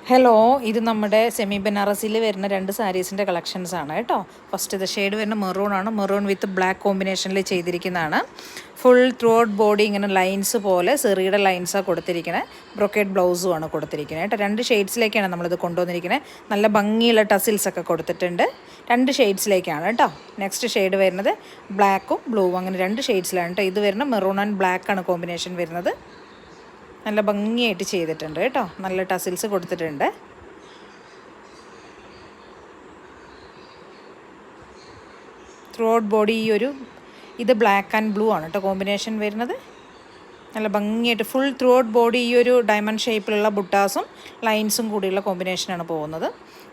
Hello, ഇത് നമ്മുടെ semi ബനാറസിൽ വരുന്ന 2 സാരീസിൻ്റെ കളക്ഷൻസ് ആണ് കേട്ടോ. ഫസ്റ്റ് ഇത് ഷെയ്ഡ് വരുന്ന മെറൂൺ ആണ്. മെറൂൺ വിത്ത് ബ്ലാക്ക് കോമ്പിനേഷനിൽ ചെയ്തിരിക്കുന്നതാണ്. ഫുൾ ത്രൂ ഔട്ട് ബോഡി ഇങ്ങനെ ലൈൻസ് പോലെ സെറിയുടെ ലൈൻസാണ് കൊടുത്തിരിക്കുന്നത്. ബ്രൊക്കേഡ് ബ്ലൗസും ആണ് കൊടുത്തിരിക്കുന്നത് കേട്ടോ. 2 ഷെയ്ഡ്സിലേക്കാണ് നമ്മളിത് കൊണ്ടുവന്നിരിക്കുന്നത്. നല്ല ഭംഗിയുള്ള ടസിൽസ് ഒക്കെ കൊടുത്തിട്ടുണ്ട്. 2 ഷെയ്ഡ്സിലേക്കാണ് കേട്ടോ. നെക്സ്റ്റ് ഷെയ്ഡ് വരുന്നത് ബ്ലാക്കും ബ്ലൂവും, അങ്ങനെ 2 ഷെയ്ഡ്സിലാണ് കേട്ടോ. ഇത് വരുന്ന മെറൂൺ ആൻഡ് ബ്ലാക്ക് ആണ് കോമ്പിനേഷൻ വരുന്നത്. നല്ല ഭംഗിയായിട്ട് ചെയ്തിട്ടുണ്ട് കേട്ടോ. നല്ല ടസിൽസ് കൊടുത്തിട്ടുണ്ട്. ത്രൂ ഔട്ട് ബോഡി ഇത് ബ്ലാക്ക് ആൻഡ് ബ്ലൂ ആണ് കേട്ടോ കോമ്പിനേഷൻ വരുന്നത്. നല്ല ഭംഗിയായിട്ട് full throughout body diamond ഷേപ്പിലുള്ള ബുട്ടാസും ലൈൻസും കൂടിയുള്ള കോമ്പിനേഷനാണ് പോകുന്നത്.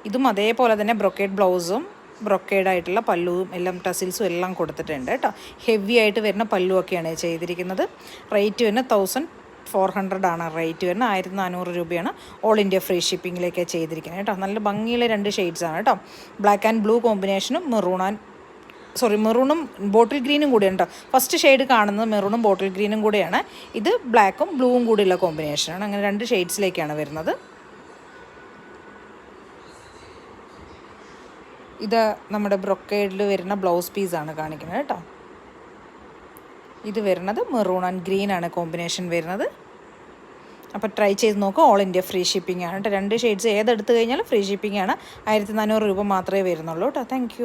ഇതും അതേപോലെ തന്നെ ബ്രൊക്കേഡ് ബ്ലൗസും ബ്രൊക്കേഡായിട്ടുള്ള പല്ലുവും എല്ലാം ടസിൽസും എല്ലാം കൊടുത്തിട്ടുണ്ട് കേട്ടോ. ഹെവി ആയിട്ട് വരുന്ന പല്ലുവൊക്കെയാണ് ചെയ്തിരിക്കുന്നത്. റേറ്റ് വരുന്ന 1400 ആണ് റേറ്റ് വരുന്നത്. 1400 രൂപയാണ്. ഓൾ ഇന്ത്യ ഫ്രീ ഷിപ്പിങ്ങിലേക്ക് ചെയ്തിരിക്കുന്നത് കേട്ടോ. നല്ല ഭംഗിയുള്ള 2 ഷെയ്ഡ്സാണ് കേട്ടോ. ബ്ലാക്ക് ആൻഡ് ബ്ലൂ കോമ്പിനേഷനും മെറൂണും ബോട്ടിൽ ഗ്രീനും കൂടിയാണ് കേട്ടോ. ഫസ്റ്റ് ഷെയ്ഡ് കാണുന്നത് മെറൂണും ബോട്ടിൽ ഗ്രീനും കൂടെയാണ്. ഇത് ബ്ലാക്കും ബ്ലൂവും കൂടിയുള്ള കോമ്പിനേഷനാണ്. അങ്ങനെ 2 ഷെയ്ഡ്സിലേക്കാണ് വരുന്നത്. ഇത് നമ്മുടെ ബ്രൊക്കേഡിൽ വരുന്ന ബ്ലൗസ് പീസാണ് കാണിക്കുന്നത് കേട്ടോ. ഇത് വരുന്നത് മെറൂൺ ആൻഡ് ഗ്രീൻ ആണ് കോമ്പിനേഷൻ വരുന്നത്. അപ്പോൾ ട്രൈ ചെയ്ത് നോക്കുക. ഓൾ ഇന്ത്യ ഫ്രീ ഷിപ്പിംഗ് ആണ് കേട്ടോ. 2 ഷെയ്ഡ്സ് ഏതെടുത്ത് കഴിഞ്ഞാലും ഫ്രീ ഷിപ്പിംഗ് ആണ്. 1400 രൂപ മാത്രമേ വരുന്നുള്ളൂ കേട്ടോ. താങ്ക്